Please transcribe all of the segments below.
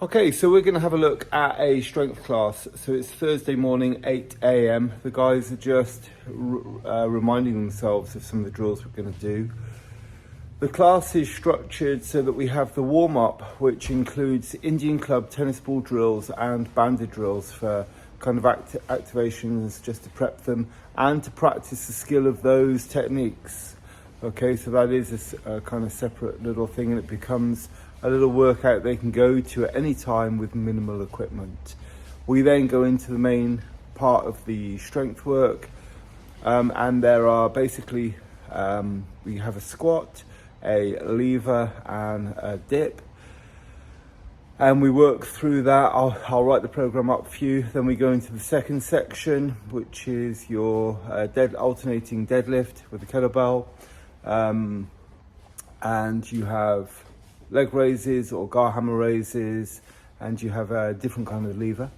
Okay, so we're going to have a look at a strength class. So it's Thursday morning, 8 a.m. The guys are just reminding themselves of some of the drills we're going to do. The class is structured so that we have the warm-up, which includes Indian club tennis ball drills and banded drills for kind of activations just to prep them and to practice the skill of those techniques. Okay, so that is a kind of separate little thing, and it becomes a little workout they can go to at any time with minimal equipment. We then go into the main part of the strength work, and there are basically, we have a squat, a lever and a dip, and we work through that. I'll write the program up for you. Then we go into the second section, which is your alternating deadlift with the kettlebell, and you have leg raises or gar hammer raises, and you have a different kind of lever.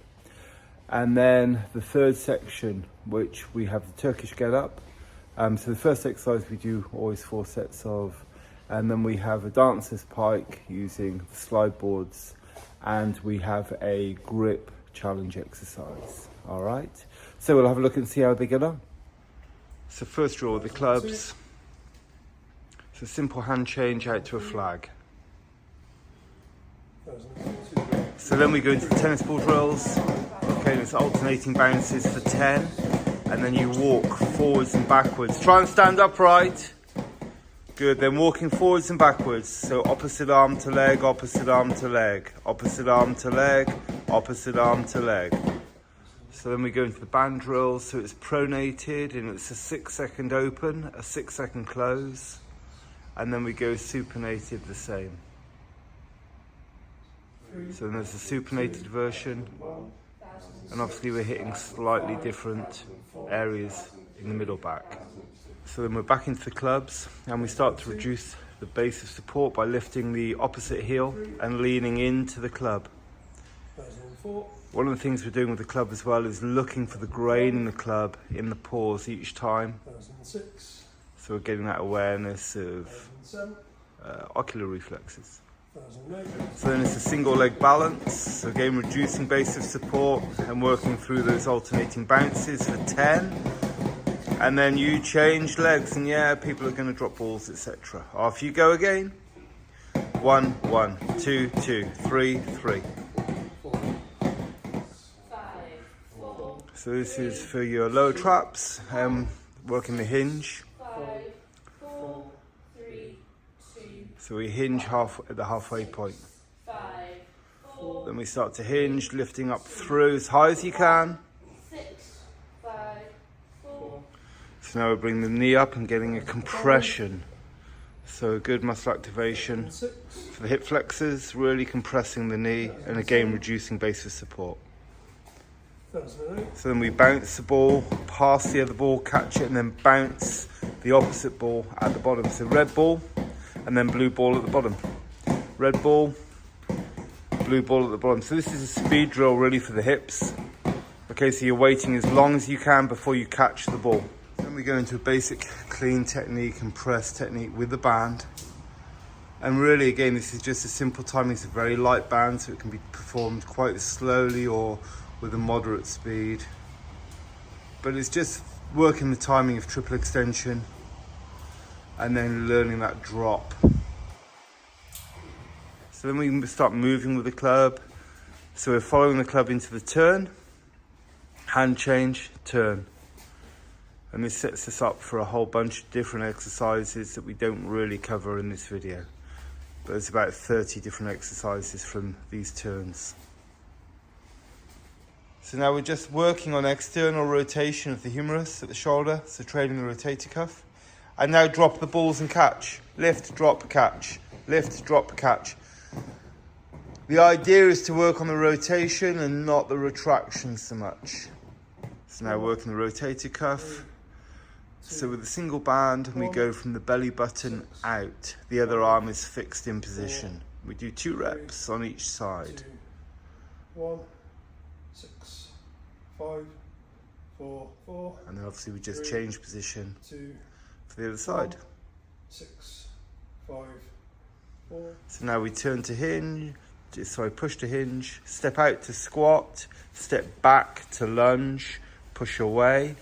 And then the third section, which we have the Turkish get up. So the first exercise we do always 4 sets of, and then we have a dancer's pike using the slide boards, and we have a grip challenge exercise. All right, so we'll have a look and see how they get on. So first draw the clubs. So simple hand change out to a flag. So then we go into the tennis ball drills. Okay, it's alternating bounces for 10, and then you walk forwards and backwards. Try and stand upright. Good, then walking forwards and backwards. So opposite arm to leg, opposite arm to leg, opposite arm to leg, opposite arm to leg. So then we go into the band drills. So it's pronated, and it's a 6-second open, a 6-second close, and then we go supinated the same. So then there's a supinated version, and obviously we're hitting slightly different areas in the middle back. So then we're back into the clubs, and we start to reduce the base of support by lifting the opposite heel and leaning into the club. One of the things we're doing with the club as well is looking for the grain in the club in the pause each time. So we're getting that awareness of ocular reflexes. So then it's a single leg balance, so again reducing base of support and working through those alternating bounces for 10, and then you change legs, and yeah, people are going to drop balls, etc. Off you go again. 1 1 2 2 3 3. So this is for your lower traps, working the hinge. So we hinge at the halfway point. Then we start to hinge, lifting up through as high as you can. So now we bring the knee up and getting a compression. So a good muscle activation for the hip flexors, really compressing the knee, and again reducing base of support. So then we bounce the ball, pass the other ball, catch it, and then bounce the opposite ball at the bottom. So red ball, and then blue ball at the bottom. Red ball, blue ball at the bottom. So this is a speed drill really for the hips. Okay, so you're waiting as long as you can before you catch the ball. Then we go into a basic clean technique and press technique with the band. And really, again, this is just a simple timing. It's a very light band, so it can be performed quite slowly or with a moderate speed. But it's just working the timing of triple extension, and then learning that drop. So then we start moving with the club. So we're following the club into the turn, hand change, turn. And this sets us up for a whole bunch of different exercises that we don't really cover in this video. But there's about 30 different exercises from these turns. So now we're just working on external rotation of the humerus at the shoulder, so training the rotator cuff. And now drop the balls and catch. Lift, drop, catch. Lift, drop, catch. The idea is to work on the rotation and not the retraction so much. So now working the rotator cuff. So with a single band, we go from the belly button out. The other arm is fixed in position. We do 2 reps on each side. 1 6 5 4 4. And then obviously we just change position 2 for the other side. 6 5 4. So now we turn to hinge, push to hinge, step out to squat, step back to lunge, push away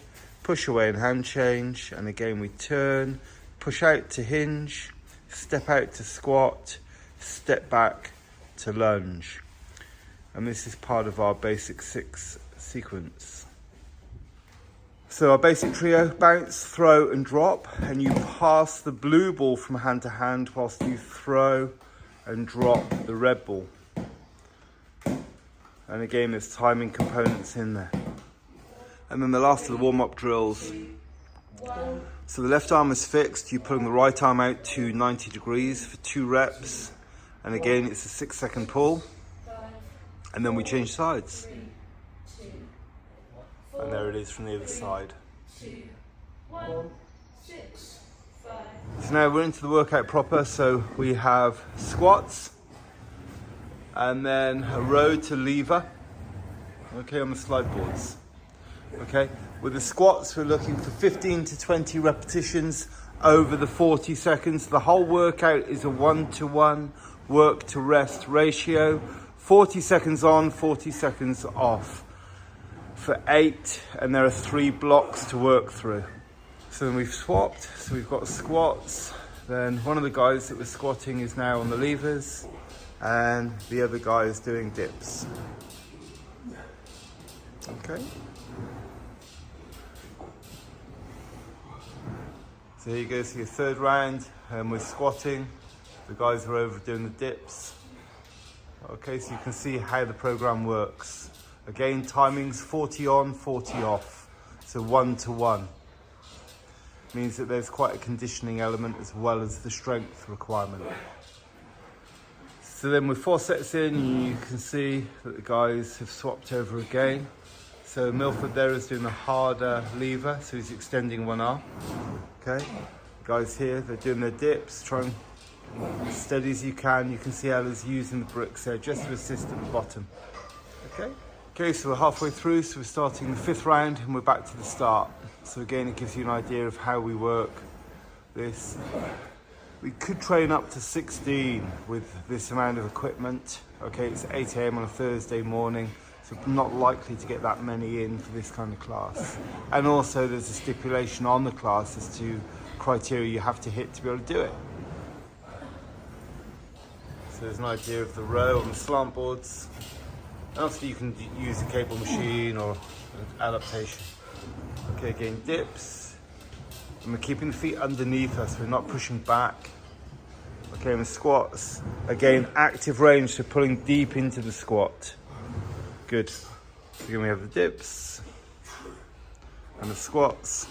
and hand change, and again we turn, push out to hinge, step out to squat, step back to lunge. And this is part of our basic 6 sequence. So our basic trio: bounce, throw and drop, and you pass the blue ball from hand to hand whilst you throw and drop the red ball. And again, there's timing components in there. And then the last of the warm-up drills. So the left arm is fixed, you're pulling the right arm out to 90 degrees for 2 reps. And again, it's a 6-second pull. And then we change sides. And there it is from the other side. So now we're into the workout proper. So we have squats, and then a row to lever, okay, on the slide boards. Okay, with the squats, we're looking for 15 to 20 repetitions over the 40 seconds. The whole workout is a 1-to-1 work to rest ratio. 40 seconds on, 40 seconds off for 8, and there are 3 blocks to work through. So then we've swapped, so we've got squats, then one of the guys that was squatting is now on the levers, and the other guy is doing dips. Okay. So here you go, so your third round, and we're squatting. The guys are over doing the dips. Okay, so you can see how the program works. Again, timings 40 on, 40 off. So 1-to-1. Means that there's quite a conditioning element as well as the strength requirement. So then with 4 sets in, you can see that the guys have swapped over again. So Milford there is doing the harder lever, so he's extending one arm. Okay, the guys here, they're doing their dips, trying as steady as you can. You can see Ella's using the bricks there just to assist at the bottom. Okay, so we're halfway through, so we're starting the 5th round and we're back to the start. So again, it gives you an idea of how we work this. We could train up to 16 with this amount of equipment. Okay, it's 8 AM on a Thursday morning, so I'm not likely to get that many in for this kind of class. And also there's a stipulation on the class as to criteria you have to hit to be able to do it. So there's an idea of the row on the slant boards. And also you can use a cable machine or an adaptation. Okay, again, dips. And we're keeping the feet underneath us, we're not pushing back. Okay, and the squats. Again, active range, so pulling deep into the squat. Good. Again, we have the dips and the squats.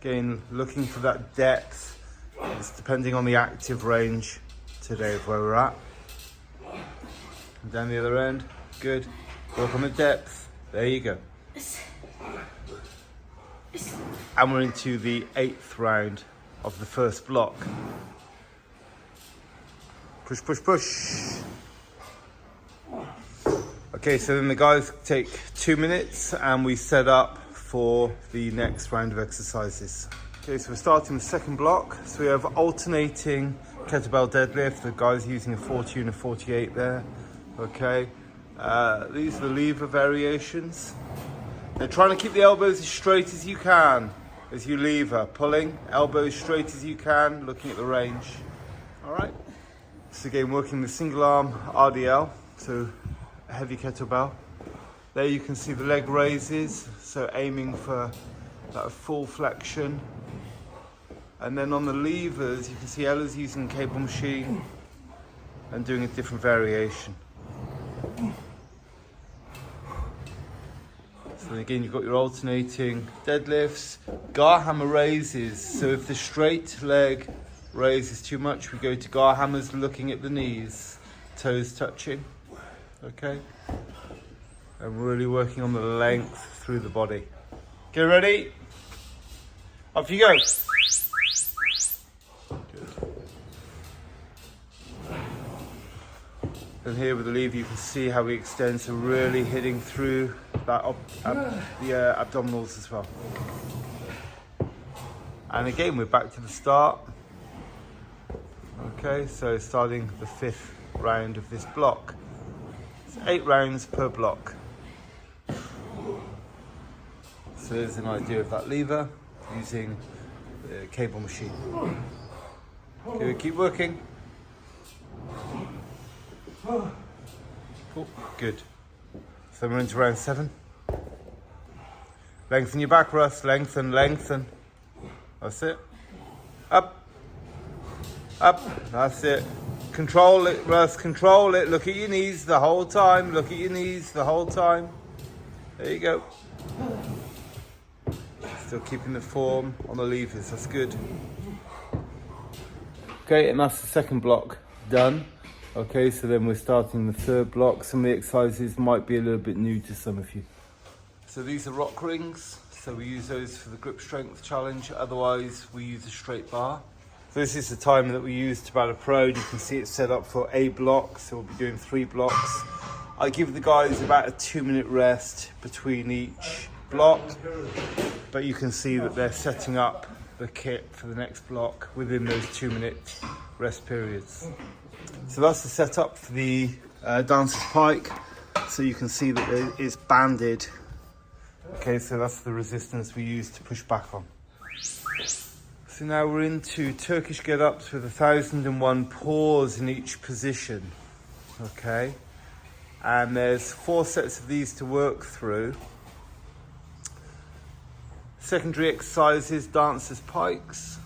Again, looking for that depth. It's depending on the active range today of where we're at. And down the other end. Good. Work on the depth. There you go. And we're into the 8th round of the first block. Push, push, push. Okay, so then the guys take 2 minutes and we set up for the next round of exercises. Okay, so we're starting the 2nd block. So we have alternating kettlebell deadlift. The guys using a 40 and a 48 there. Okay. These are the lever variations. Now trying to keep the elbows as straight as you can as you lever. Pulling, elbows straight as you can, looking at the range. Alright. So again, working the single arm RDL, so a heavy kettlebell. There you can see the leg raises, so aiming for that full flexion. And then on the levers, you can see Ella's using cable machine and doing a different variation. So again, you've got your alternating deadlifts, gar hammer raises. So if the straight leg raises too much, we go to gar hammers, looking at the knees, toes touching. Okay, and really working on the length through the body. Get ready? Off you go. Good. And here with the lever, you can see how we extend, so really hitting through that the abdominals as well. And again, we're back to the start. Okay, so starting the 5th round of this block. 8 rounds per block. So there's an idea of that lever using the cable machine. Okay, keep working. Cool, good. So we're into round 7. Lengthen your back, Russ. Lengthen, lengthen. That's it. Up. Up. That's it. Control it, Russ. Control it. Look at your knees the whole time. Look at your knees the whole time. There you go. Still keeping the form on the levers. That's good. Okay, and that's the second block done. Okay, so then we're starting the third block. Some of the exercises might be a little bit new to some of you. So these are rock rings. So we use those for the grip strength challenge. Otherwise, we use a straight bar. So this is the timer that we use to Battle Pro. You can see it's set up for a block. So we'll be doing 3 blocks. I give the guys about a 2-minute rest between each block. But you can see that they're setting up the kit for the next block within those 2-minute rest periods. So that's the setup for the dancer's pike. So you can see that it's banded. Okay, so that's the resistance we use to push back on. So now we're into Turkish get-ups with 1001 pause in each position. Okay, and there's 4 sets of these to work through. Secondary exercises, dancer's pikes.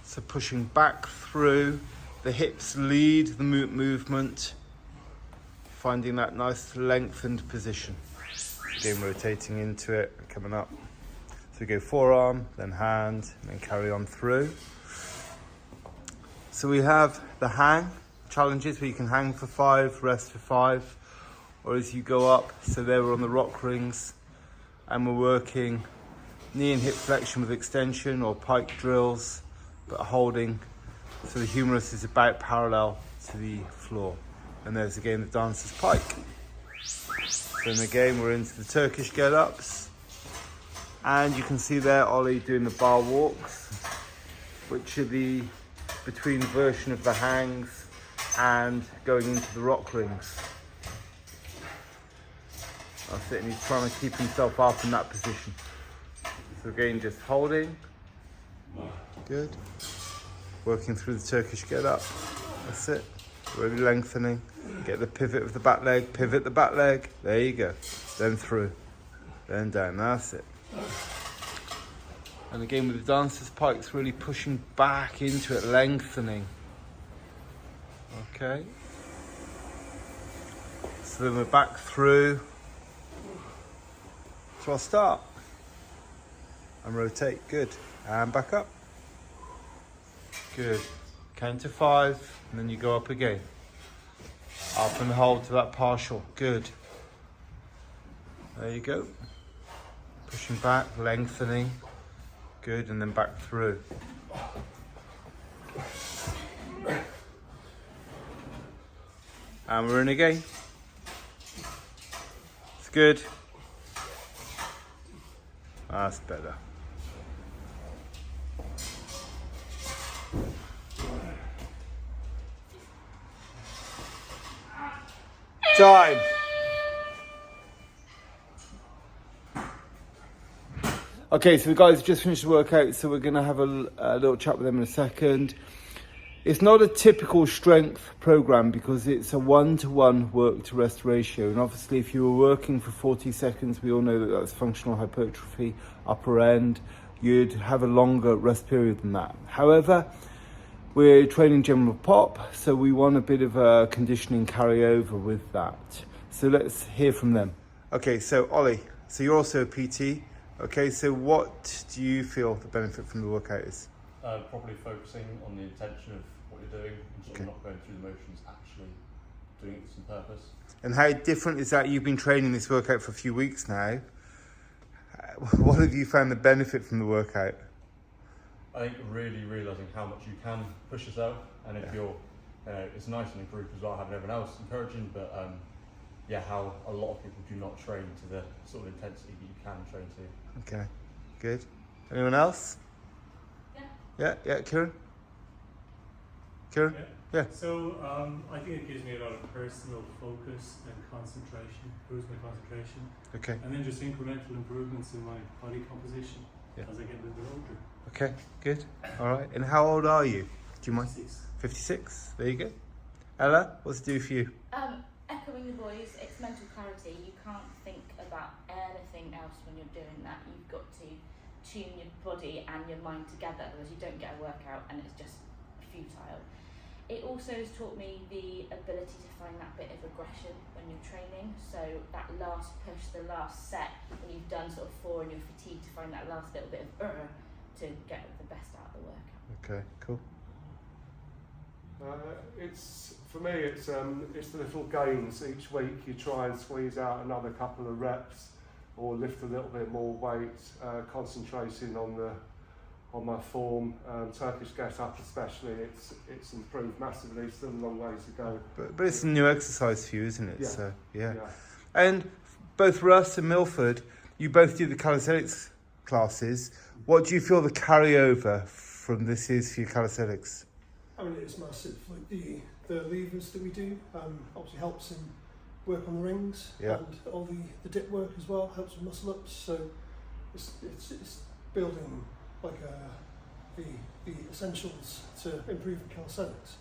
So pushing back through, the hips lead the movement, finding that nice lengthened position. Again, rotating into it, coming up. So we go forearm, then hand, and then carry on through. So we have the hang challenges where you can hang for 5, rest for 5, or as you go up. So there we're on the rock rings, and we're working knee and hip flexion with extension or pike drills, but holding so the humerus is about parallel to the floor. And there's again the dancer's pike. So again we're into the Turkish get-ups, and you can see there Ollie doing the bar walks, which are the between version of the hangs and going into the rock rings. That's it, and he's trying to keep himself up in that position. So again, just holding, good. Working through the Turkish get up, that's it. Really lengthening, get the pivot of the back leg, pivot the back leg, there you go. Then through, then down, that's it. And again with the dancer's pikes, really pushing back into it, lengthening. Okay. So then we're back through. So I'll start. And rotate, good. And back up. Good. Count to 5, and then you go up again. Up and hold to that partial, good. There you go. Pushing back, lengthening, good, and then back through. And we're in again. It's good. That's better. Time. Okay, so the guys have just finished the workout, so we're going to have a little chat with them in a second. It's not a typical strength program because it's a 1-to-1 work to rest ratio. And obviously if you were working for 40 seconds, we all know that that's functional hypertrophy, upper end, you'd have a longer rest period than that. However, we're training general pop, so we want a bit of a conditioning carryover with that. So let's hear from them. Okay, so Ollie, so you're also a PT. Okay, so what do you feel the benefit from the workout is? Probably focusing on the intention of what you're doing and sort of not going through the motions, actually doing it with some purpose. And how different is that? You've been training this workout for a few weeks now. What have you found the benefit from the workout? I think really realising how much you can push yourself, and if you're, it's nice in a group as well, having everyone else encouraging, but how a lot of people do not train to the sort of intensity that you can train to. Okay, good. Anyone else? Yeah, Kieran? Kieran? Yeah. So I think it gives me a lot of personal focus and concentration, improves my concentration, Okay. and then just incremental improvements in my body composition as I get a little bit older. Okay, good. All right. And how old are you? Do you mind? 6. 56. There you go. Ella, what's it do for you? Echoing the boys, it's mental clarity. You can't think about anything else when you're doing that. You've got to tune your body and your mind together, otherwise you don't get a workout and it's just futile. It also has taught me the ability to find that bit of aggression when you're training. So that last push, the last set, when you've done sort of 4 and you're fatigued, to find that last little bit of to get the best out of the workout. Okay, cool. It's for me. It's the little gains each week. You try and squeeze out another couple of reps, or lift a little bit more weight. Concentrating on my form, Turkish get up especially. It's improved massively. Still a long way to go. But it's a new exercise for you, isn't it? Yeah. So Yeah. And both Russ and Milford, you both do the calisthenics classes. What do you feel the carryover from this is for your calisthenics? I mean, it's massive. Like the levers that we do obviously helps in work on the rings, Yeah. and all the dip work as well helps with muscle ups. So it's building like the essentials to improving calisthenics.